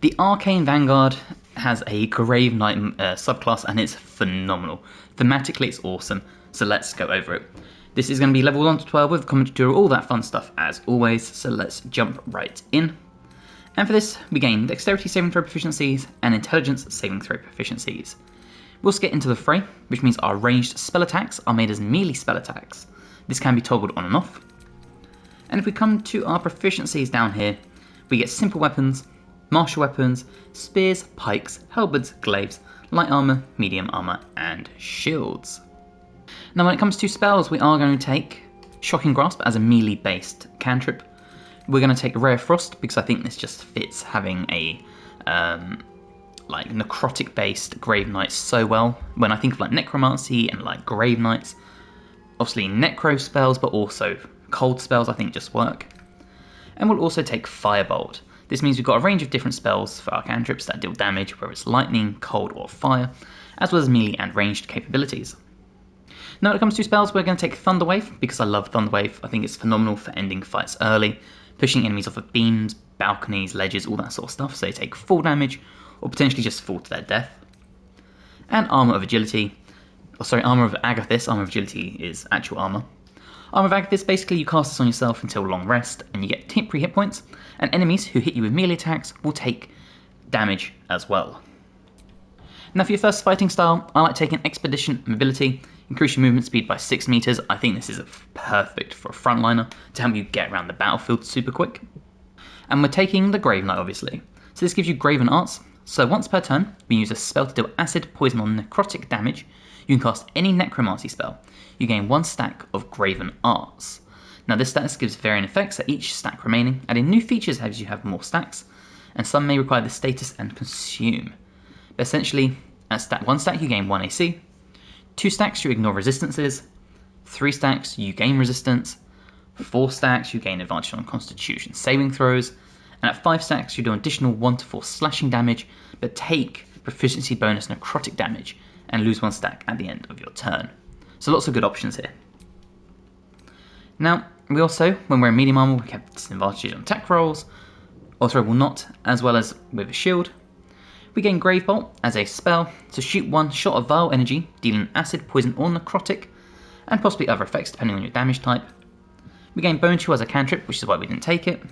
The Arcane Vanguard has a Graveknight subclass and it's phenomenal. Thematically it's awesome, so let's go over it. This is going to be level 1 to 12 with commentary tutorial, all that fun stuff as always, so let's jump right in. And for this, we gain Dexterity saving throw proficiencies and Intelligence saving throw proficiencies. We'll also get into the fray, which means our ranged spell attacks are made as melee spell attacks. This can be toggled on and off. And if we come to our proficiencies down here, we get simple weapons, martial weapons, spears, pikes, halberds, glaives, light armor, medium armor, and shields. Now when it comes to spells, we are going to take Shocking Grasp as a melee based cantrip. We're going to take Ray of Frost because I think this just fits having a like necrotic based Grave Knights so well. When I think of like necromancy and like Grave Knights, obviously necro spells but also cold spells I think just work. And we'll also take Firebolt. This means we've got a range of different spells for our cantrips that deal damage, whether it's lightning, cold or fire, as well as melee and ranged capabilities. Now when it comes to spells, we're going to take Thunder Wave because I love Thunder Wave. I think it's phenomenal for ending fights early, pushing enemies off of beams, balconies, ledges, all that sort of stuff, so they take full damage or potentially just fall to their death. And Armour of Agility, Armour of Agathis. Armour of Agility is actual armour. Armour of Agathis, basically you cast this on yourself until long rest and you get temporary hit points, and enemies who hit you with melee attacks will take damage as well. Now for your first fighting style, I like taking Expedition Mobility. Increase your movement speed by 6 meters. I think this is perfect for a frontliner to help you get around the battlefield super quick. And we're taking the Grave Knight obviously. So this gives you Graven Arts. So once per turn, we use a spell to deal acid, poison or necrotic damage. You can cast any necromancy spell. You gain 1 stack of Graven Arts. Now this status gives varying effects at each stack remaining, adding new features as you have more stacks, and some may require the status and consume. But essentially, at 1 stack you gain 1 AC, 2 stacks you ignore resistances, 3 stacks you gain resistance, 4 stacks you gain advantage on constitution saving throws, and at 5 stacks you do an additional 1 to 4 slashing damage, but take proficiency bonus necrotic damage and lose 1 stack at the end of your turn. So lots of good options here. Now, we also, when we're in medium armor, we have disadvantage on attack rolls, or throwable not, as well as with a shield. We gain Grave Bolt as a spell to shoot 1 shot of vile energy, dealing acid, poison or necrotic, and possibly other effects depending on your damage type. We gain Bone Chill as a cantrip, which is why we didn't take it.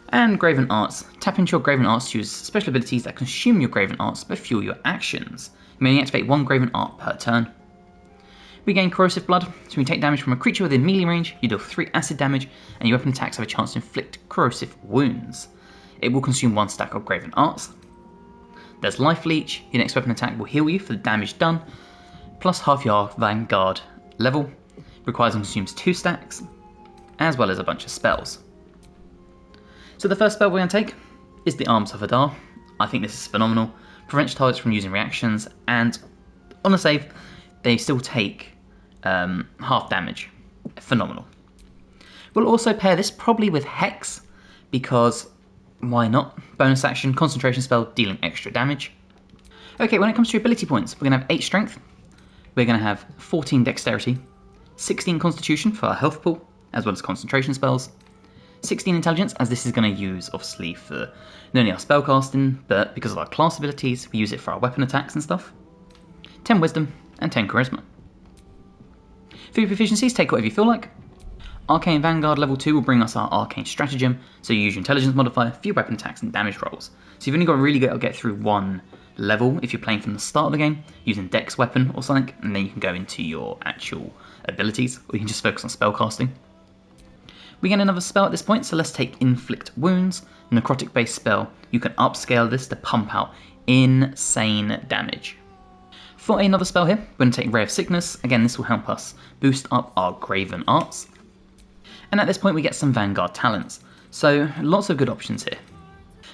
And Graven Arts. Tap into your Graven Arts to use special abilities that consume your Graven Arts but fuel your actions. You may only activate 1 Graven Art per turn. We gain Corrosive Blood, so when you take damage from a creature within melee range, you deal 3 acid damage, and your weapon attacks have a chance to inflict corrosive wounds. It will consume 1 stack of Graven Arts. There's Life Leech, your next weapon attack will heal you for the damage done, plus half your Vanguard level, requires and consumes 2 stacks, as well as a bunch of spells. So the first spell we're going to take is the Arms of Hadar. I think this is phenomenal, prevents targets from using reactions, and on a save, they still take half damage. Phenomenal. We'll also pair this probably with Hex, because why not? Bonus action, concentration spell, dealing extra damage. Okay, when it comes to ability points, we're going to have 8 strength, we're going to have 14 dexterity, 16 constitution for our health pool, as well as concentration spells, 16 intelligence, as this is going to use obviously for not only our spellcasting, but because of our class abilities, we use it for our weapon attacks and stuff, 10 wisdom, and 10 charisma. For your proficiencies, take whatever you feel like. Arcane Vanguard level 2 will bring us our Arcane Stratagem, so you use your intelligence modifier for your weapon attacks and damage rolls. So you've only got to really get through 1 level if you're playing from the start of the game, using Dex weapon or something, and then you can go into your actual abilities, or you can just focus on spellcasting. We get another spell at this point, so let's take Inflict Wounds, a necrotic based spell. You can upscale this to pump out insane damage. For another spell here, we're going to take Ray of Sickness. Again, this will help us boost up our Graven Arts. And at this point we get some Vanguard talents, so lots of good options here.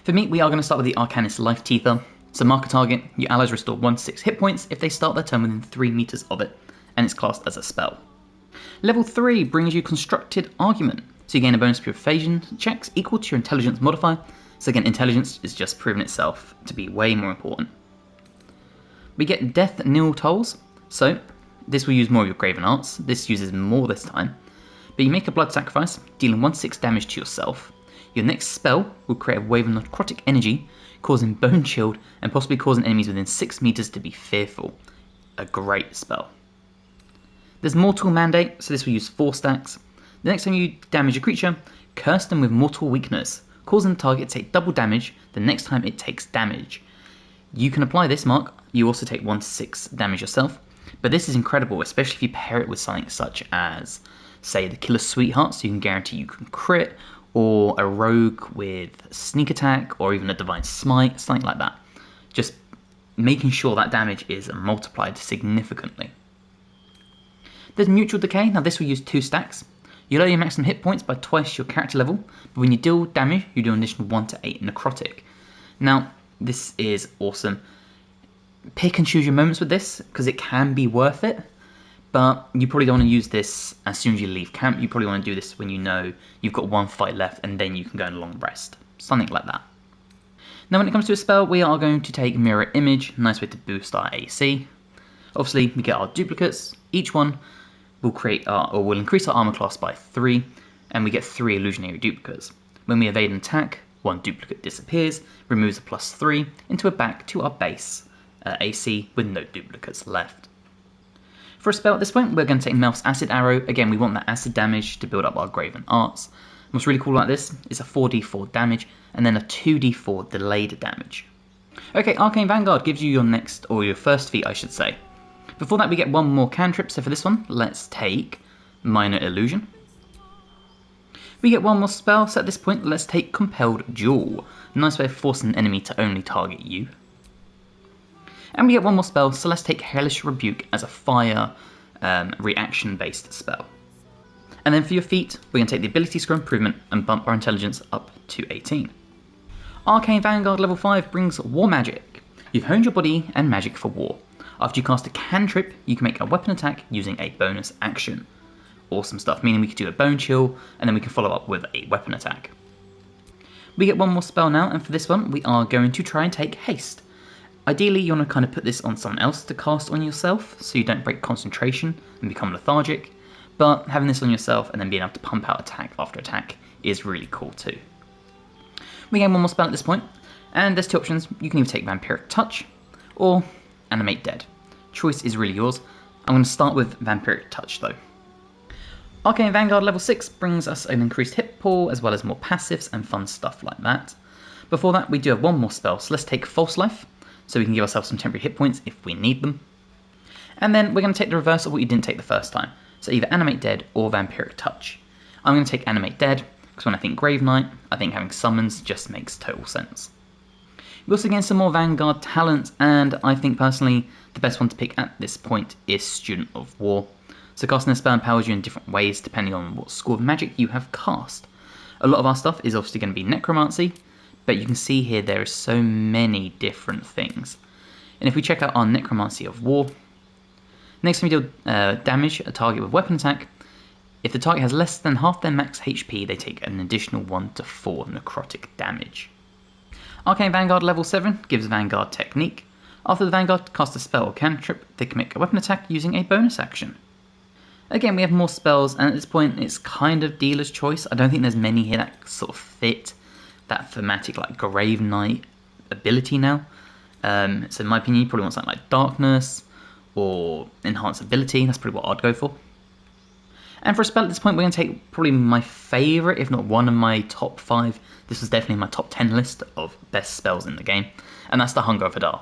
For me, we are going to start with the Arcanist Life Teether. So mark a target, your allies restore 1 to 6 hit points if they start their turn within 3 meters of it, and it's classed as a spell. Level 3 brings you Constructed Argument, so you gain a bonus to your evasion checks equal to your intelligence modifier. So again, intelligence is just proven itself to be way more important. We get Death Nil Tolls, so this will use more of your Graven Arts. This uses more this time. But you make a blood sacrifice, dealing 1/6 damage to yourself. Your next spell will create a wave of necrotic energy, causing bone chill and possibly causing enemies within 6 meters to be fearful. A great spell. There's Mortal Mandate, so this will use 4 stacks. The next time you damage a creature, curse them with Mortal Weakness, causing the target to take double damage the next time it takes damage. You can apply this, Mark. You also take 1 to 6 damage yourself, but this is incredible, especially if you pair it with something such as, say, the Killer Sweetheart, so you can guarantee you can crit, or a rogue with sneak attack, or even a divine smite, something like that. Just making sure that damage is multiplied significantly. There's Mutual Decay. Now this will use 2 stacks. You lower your maximum hit points by twice your character level, but when you deal damage, you do an additional 1 to 8 necrotic. Now this is awesome. Pick and choose your moments with this, because it can be worth it. But you probably don't want to use this as soon as you leave camp. You probably want to do this when you know you've got 1 fight left and then you can go on a long rest. Something like that. Now when it comes to a spell, we are going to take Mirror Image. Nice way to boost our AC. Obviously, we get our duplicates. Each one will will increase our armor class by 3. And we get 3 illusionary duplicates. When we evade an attack, 1 duplicate disappears, removes a +3 into a back to our base AC with no duplicates left. For a spell at this point, we're going to take Melf's Acid Arrow. Again, we want that acid damage to build up our Graven Arts. What's really cool about this is a 4d4 damage and then a 2d4 delayed damage. Okay, Arcane Vanguard gives you your next, or your first feat I should say. Before that we get 1 more cantrip, so for this one, let's take Minor Illusion. We get 1 more spell, so at this point let's take Compelled Duel. Nice way of forcing an enemy to only target you. And we get 1 more spell, so let's take Hellish Rebuke as a fire reaction based spell. And then for your feat, we're going to take the ability score improvement and bump our intelligence up to 18. Arcane Vanguard level 5 brings War Magic. You've honed your body and magic for war. After you cast a cantrip, you can make a weapon attack using a bonus action. Awesome stuff, meaning we could do a bone chill and then we can follow up with a weapon attack. We get 1 more spell now, and for this one we are going to try and take Haste. Ideally, you want to kind of put this on someone else to cast on yourself, so you don't break concentration and become lethargic, but having this on yourself and then being able to pump out attack after attack is really cool too. We gain 1 more spell at this point, and there's 2 options. You can either take Vampiric Touch, or Animate Dead. Choice is really yours. I'm going to start with Vampiric Touch though. Arcane Vanguard level 6 brings us an increased hit pool, as well as more passives and fun stuff like that. Before that, we do have 1 more spell, so let's take False Life, so we can give ourselves some temporary hit points if we need them. And then we're going to take the reverse of what you didn't take the first time, so either Animate Dead or Vampiric Touch. I'm going to take Animate Dead, because when I think Graveknight, I think having summons just makes total sense. We also gain some more Vanguard talent, and I think personally the best one to pick at this point is Student of War. So casting a spell empowers you in different ways depending on what school of magic you have cast. A lot of our stuff is obviously going to be Necromancy, but you can see here there are so many different things. And if we check out our Necromancy of War, next time we deal damage a target with weapon attack, if the target has less than half their max HP, they take an additional 1 to 4 necrotic damage. Arcane Vanguard level 7 gives Vanguard Technique. After the Vanguard casts a spell or cantrip, they can make a weapon attack using a bonus action. Again, we have more spells, and at this point it's kind of dealer's choice. I don't think there's many here that sort of fit that thematic like Graveknight ability now. So in my opinion, you probably want something like Darkness or Enhanced Ability. That's probably what I'd go for. And for a spell at this point, we're going to take probably my favourite, if not one of my top 5. This was definitely my top 10 list of best spells in the game, and that's the Hunger of Hadar.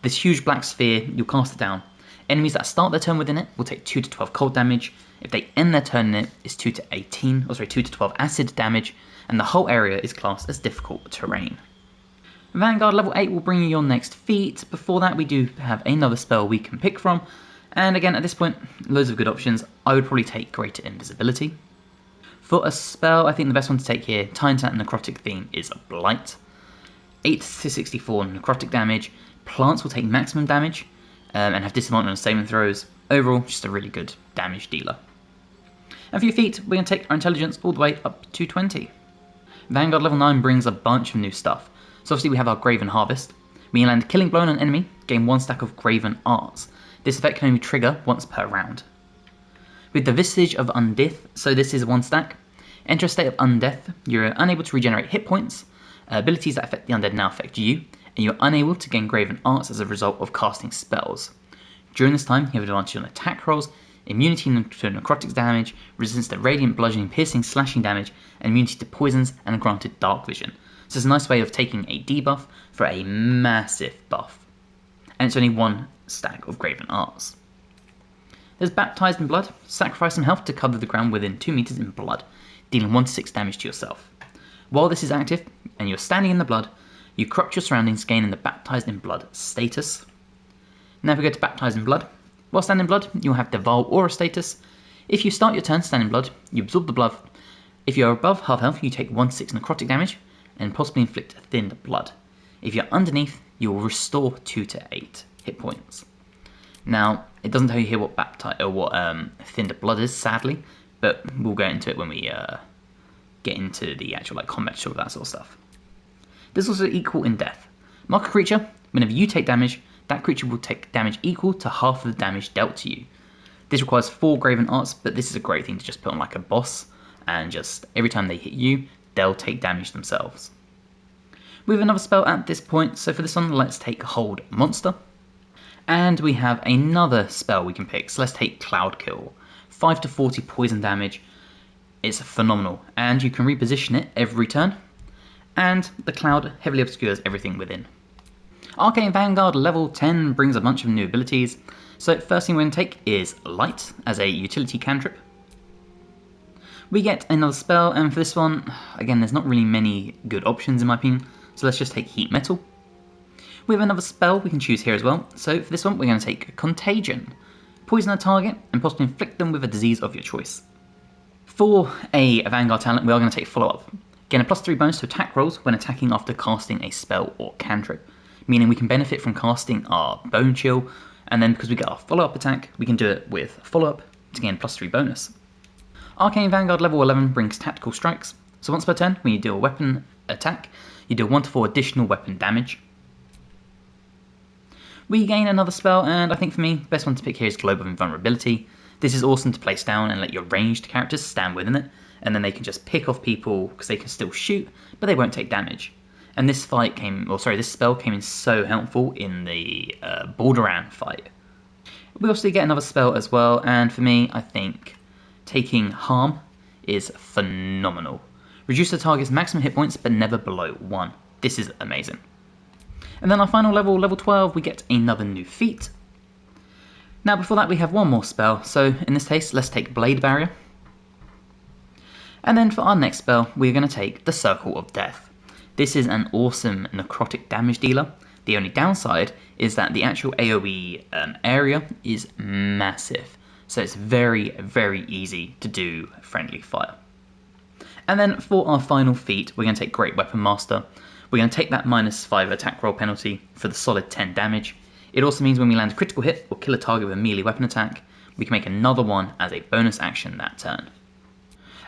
This huge black sphere, you'll cast it down. Enemies that start their turn within it will take 2 to 12 cold damage. If they end their turn in it, it's 2 to 12 acid damage, and the whole area is classed as difficult terrain. Vanguard level 8 will bring you your next feat. Before that, we do have another spell we can pick from, and again at this point, loads of good options. I would probably take Greater Invisibility. For a spell, I think the best one to take here, tying to that necrotic theme, is Blight. 8 to 64 necrotic damage. Plants will take maximum damage and have disadvantage on saving throws. Overall, just a really good damage dealer. And for your feat, we're going to take our intelligence all the way up to 20. Vanguard level 9 brings a bunch of new stuff. So obviously we have our Graven Harvest. When you land Killing Blow on an enemy, gain 1 stack of Graven Arts. This effect can only trigger once per round. With the Visage of Undith, so this is 1 stack. Enter a state of undeath. You're unable to regenerate hit points. Abilities that affect the undead now affect you, and you're unable to gain Graven Arts as a result of casting spells. During this time, you have advantage on attack rolls, immunity to necrotic damage, resistance to radiant, bludgeoning, piercing, slashing damage, and immunity to poisons, and granted dark vision. So it's a nice way of taking a debuff for a massive buff. And it's only one stack of Graven Arts. There's Baptized in Blood. Sacrifice some health to cover the ground within 2 meters in blood, dealing 1 to 6 damage to yourself. While this is active, and you're standing in the blood, you corrupt your surroundings, gaining the Baptized in Blood status. Now if we go to Baptized in Blood, while standing in blood, you'll have Deval Aura status. If you start your turn standing in blood, you absorb the blood. If you are above half health, you take 1 to 6 necrotic damage, and possibly inflict thinned blood. If you're underneath, you will restore 2 to 8 hit points. Now, it doesn't tell you here what thinned blood is, sadly, but we'll go into it when we get into the actual combat, all that sort of stuff. There's also equal in death. Mark a creature. Whenever you take damage, that creature will take damage equal to half of the damage dealt to you. This requires 4 Graven Arts, but this is a great thing to just put on a boss, and just every time they hit you, they'll take damage themselves. We have another spell at this point, so for this one, let's take Hold Monster. And we have another spell we can pick, so let's take Cloud Kill. 5 to 40 poison damage. It's phenomenal, and you can reposition it every turn, and the cloud heavily obscures everything within. Arcane Vanguard level 10 brings a bunch of new abilities. So first thing we're going to take is Light as a utility cantrip. We get another spell, and for this one, again, there's not really many good options in my opinion, so let's just take Heat Metal. We have another spell we can choose here as well, so for this one we're going to take Contagion. Poison a target and possibly inflict them with a disease of your choice. For a Vanguard talent, we are going to take Follow Up. Gain a +3 bonus to attack rolls when attacking after casting a spell or cantrip, meaning we can benefit from casting our Bone Chill, and then because we get our follow-up attack, we can do it with follow-up to gain +3 bonus. Arcane Vanguard level 11 brings Tactical Strikes, so once per turn, when you do a weapon attack, you do 1 to 4 additional weapon damage. We gain another spell, and I think for me, the best one to pick here is Globe of Invulnerability. This is awesome to place down and let your ranged characters stand within it, and then they can just pick off people because they can still shoot, but they won't take damage. And this spell came in so helpful in the Baldur fight. We also get another spell as well, and for me, I think taking Harm is phenomenal. Reduce the target's maximum hit points, but never below 1. This is amazing. And then our final level, level 12, we get another new feat. Now before that we have one more spell, so in this case, let's take Blade Barrier. And then for our next spell, we're going to take the Circle of Death. This is an awesome necrotic damage dealer. The only downside is that the actual AoE area is massive, so it's very, very easy to do friendly fire. And then for our final feat, we're going to take Great Weapon Master. We're going to take that -5 attack roll penalty for the solid 10 damage. It also means when we land a critical hit or kill a target with a melee weapon attack, we can make another one as a bonus action that turn.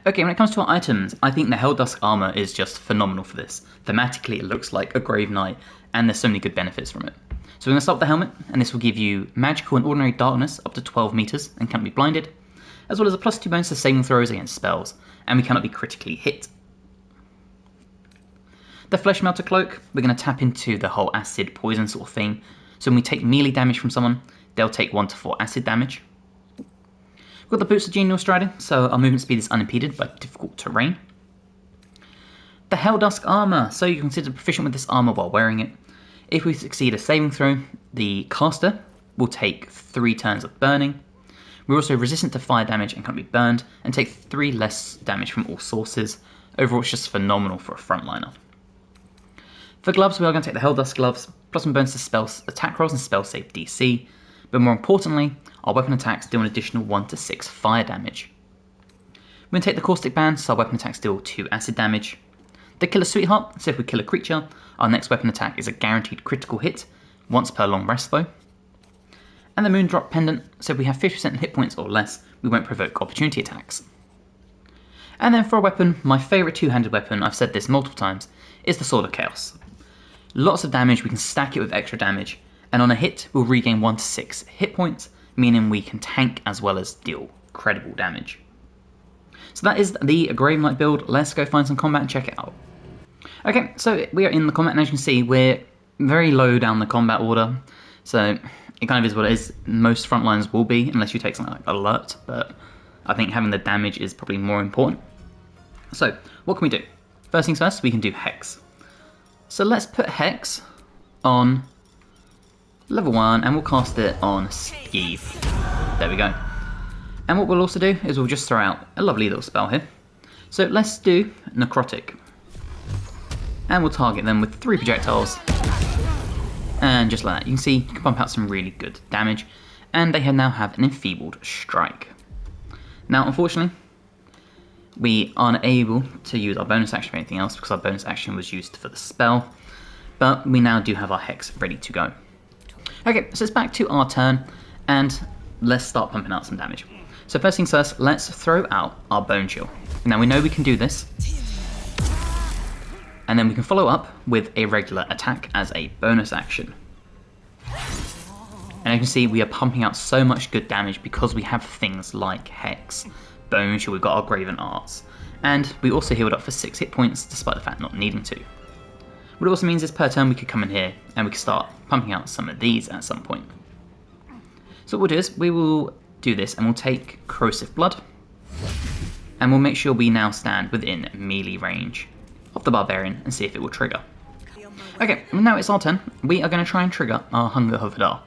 Okay, when it comes to our items, I think the Helldusk armor is just phenomenal for this. Thematically, it looks like a Graveknight, and there's so many good benefits from it. So we're going to start with the helmet, and this will give you magical and ordinary darkness up to 12 meters and can't be blinded, as well as a +2 bonus to saving throws against spells, and we cannot be critically hit. The Flesh Melter Cloak, we're going to tap into the whole acid poison sort of thing, so when we take melee damage from someone, they'll take 1 to 4 acid damage. We've got the Boots of Genial Striding, so our movement speed is unimpeded by difficult terrain. The Helldusk Armor, so you can consider proficient with this armor while wearing it. If we succeed a saving throw, the caster will take 3 turns of burning. We're also resistant to fire damage and can't be burned, and take 3 less damage from all sources. Overall, it's just phenomenal for a frontliner. For gloves, we are going to take the Helldusk Gloves, +1 bonus to spell attack rolls and spell save DC, but more importantly, our weapon attacks deal an additional 1 to 6 fire damage. We're going to take the Caustic Band, so our weapon attacks deal 2 acid damage. The Killer Sweetheart, so if we kill a creature, our next weapon attack is a guaranteed critical hit, once per long rest though. And the Moondrop Pendant, so if we have 50% hit points or less, we won't provoke opportunity attacks. And then for a weapon, my favourite two-handed weapon, I've said this multiple times, is the Sword of Chaos. Lots of damage, we can stack it with extra damage, and on a hit, we'll regain 1 to 6 hit points, meaning we can tank as well as deal credible damage. So that is the Graveknight build. Let's go find some combat and check it out. Okay, so we are in the combat, and as you can see, we're very low down the combat order. So it kind of is what it is. Most front lines will be, unless you take something like Alert, but I think having the damage is probably more important. So what can we do? First things first, we can do Hex. So let's put Hex on level 1, and we'll cast it on Skeeve. There we go. And what we'll also do is we'll just throw out a lovely little spell here. So let's do Necrotic. And we'll target them with 3 projectiles. And just like that, you can see you can pump out some really good damage. And they now have an Enfeebled Strike. Now, unfortunately, we aren't able to use our bonus action for anything else because our bonus action was used for the spell. But we now do have our Hex ready to go. Okay, so it's back to our turn, and let's start pumping out some damage. So first things first, let's throw out our Bone Chill. Now we know we can do this. And then we can follow up with a regular attack as a bonus action. And you can see we are pumping out so much good damage because we have things like Hex, Bone Chill, we've got our Graven Arts. And we also healed up for 6 hit points despite the fact not needing to. What it also means is per turn we could come in here and we could start pumping out some of these at some point. So what we'll do is we will do this and we'll take Corrosive Blood. And we'll make sure we now stand within melee range of the Barbarian and see if it will trigger. Okay, now it's our turn. We are going to try and trigger our Hunger of Hadar,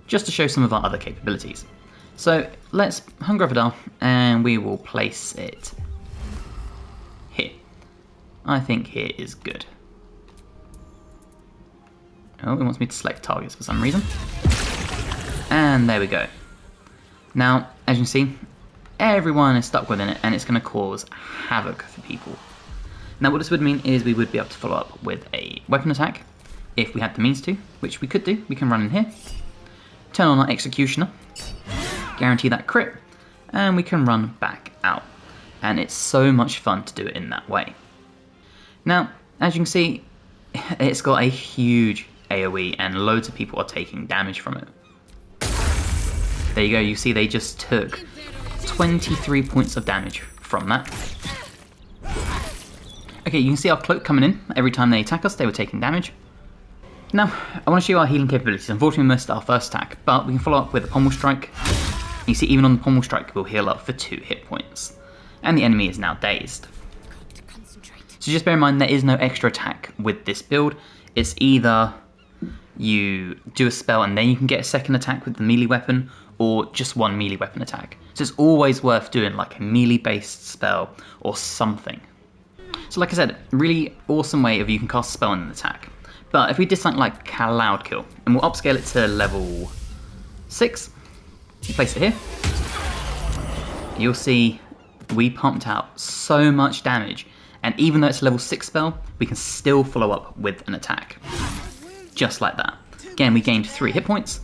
just to show some of our other capabilities. So let's Hunger of Hadar, and we will place it here. I think here is good. Oh, it wants me to select targets for some reason. And there we go. Now, as you can see, everyone is stuck within it, and it's going to cause havoc for people. Now what this would mean is we would be able to follow up with a weapon attack, if we had the means to, which we could do. We can run in here, turn on our Executioner, guarantee that crit, and we can run back out. And it's so much fun to do it in that way. Now, as you can see, it's got a huge AoE and loads of people are taking damage from it. There you go, you see they just took 23 points of damage from that. Okay, you can see our cloak coming in. Every time they attack us, they were taking damage. Now, I want to show you our healing capabilities. Unfortunately, we missed our first attack, but we can follow up with a Pommel Strike. You see, even on the Pommel Strike, we'll heal up for 2 hit points. And the enemy is now dazed. So just bear in mind, there is no extra attack with this build. It's either you do a spell and then you can get a second attack with the melee weapon, or just one melee weapon attack. So it's always worth doing like a melee-based spell or something. So like I said, really awesome way of you can cast a spell and an attack. But if we did something like Cloud Kill, and we'll upscale it to level 6, place it here, you'll see we pumped out so much damage, and even though it's a level 6 spell, we can still follow up with an attack. Just like that. Again, we gained 3 hit points,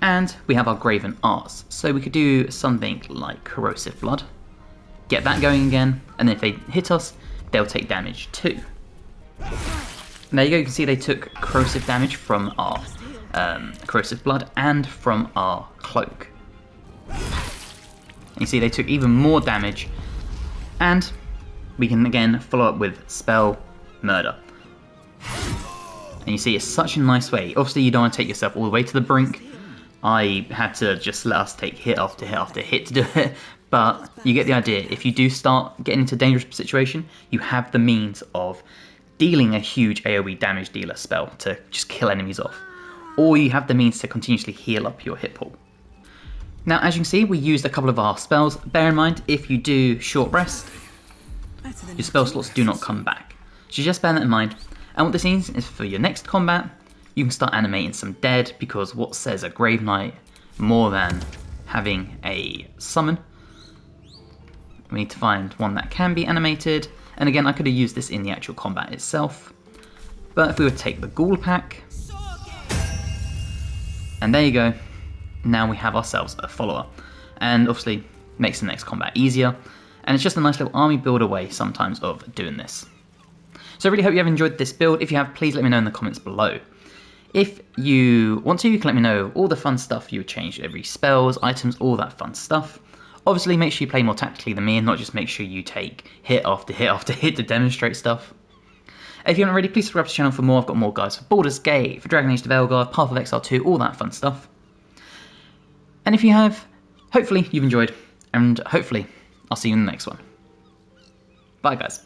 and we have our Graven Arts. So we could do something like Corrosive Blood, get that going again, and then if they hit us, they'll take damage too. There you go, you can see they took corrosive damage from our Corrosive Blood and from our Cloak. And you see they took even more damage, and we can again follow up with Spell Murder. And you see it's such a nice way. Obviously you don't want to take yourself all the way to the brink. I had to just let us take hit after hit after hit to do it. But you get the idea. If you do start getting into a dangerous situation, you have the means of dealing a huge AoE damage dealer spell to just kill enemies off. Or you have the means to continuously heal up your hit pool. Now, as you can see, we used a couple of our spells. Bear in mind, if you do short rest, your spell slots do not come back. So just bear that in mind. And what this means is for your next combat, you can start animating some dead, because what says a Graveknight more than having a summon? We need to find one that can be animated. And again, I could have used this in the actual combat itself. But if we would take the Ghoul Pack, and there you go, now we have ourselves a follower. And obviously makes the next combat easier. And it's just a nice little army builder way sometimes of doing this. So I really hope you have enjoyed this build. If you have, please let me know in the comments below. If you want to, you can let me know all the fun stuff you would change, every spells, items, all that fun stuff. Obviously, make sure you play more tactically than me and not just make sure you take hit after hit after hit to demonstrate stuff. If you haven't already, please subscribe to the channel for more. I've got more guides for Baldur's Gate, for Dragon Age the Vanguard, Path of Exile 2, all that fun stuff. And if you have, hopefully you've enjoyed, and hopefully I'll see you in the next one. Bye guys.